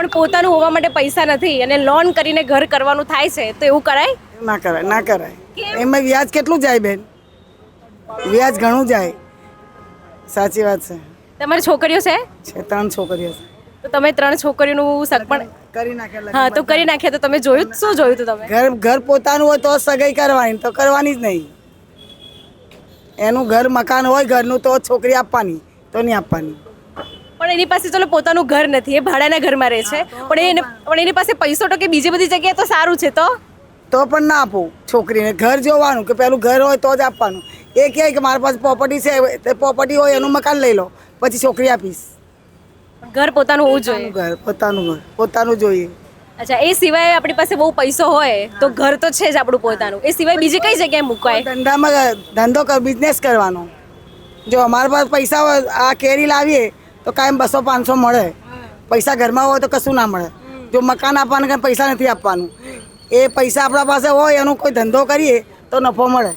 પણ પોતાનું હોવા માટે પૈસા નથી અને લોન કરીને ઘર કરવાનું થાય છે તો એવું કરાય? ના કરાય, ના કરાય. એમાં વ્યાજ કેટલું જાય બેન? વ્યાજ ઘણું જાય. સાચી વાત છે. તમારી છોકરીઓ છે? 3 છોકરીઓ છે. તો તમે 3 છોકરીઓનું સગપણ કરી નાખેલા. હા તો કરી નાખ્યા તો તમે જોયું શું જોયું હતું તમે? ઘર પોતાનું હોય તો સગાઈ કરવાની, તો કરવાની જ નહીં. એનું ઘર મકાન હોય ઘરનું તો છોકરી આપવાની, તો નહીં આપવાની. પણ એની પાસે ચલો પોતાનું ઘર નથી, એ ભાડાના ઘરમાં રહે છે, પણ એની પાસે પૈસો તો કે બીજી બધી જગ્યાએ તો સારું છે તો પણ ના આપું છોકરીને. ઘર જોવાનું કે પેલું ઘર હોય તો જ આપવાનું. એ કહે કે મારી પાસે પ્રોપર્ટી છે, તે પ્રોપર્ટી હોય એનું મકાન લઈ લો, પછી છોકરી આપીશ. ઘર પોતાનું હોવું જોઈએ. પોતાનું ઘર પોતાનું જોઈએ. અચ્છા, એ સિવાય આપણી પાસે બહુ પૈસો હોય તો ઘર તો છે જ આપણું પોતાનું, એ સિવાય બીજી કઈ જગ્યાએ મુકાય? ધંધો બિઝનેસ કરવાનો. જો અમારા પાસે પૈસા હોય, આ કેરી લાવીએ તો કાયમ 200-500 મળે. પૈસા ઘરમાં હોય તો કશું ના મળે. જો મકાન આપવાના કાંઈ પૈસા નથી આપવાનું. એ પૈસા આપણા પાસે હોય એનો કોઈ ધંધો કરીએ તો નફો મળે.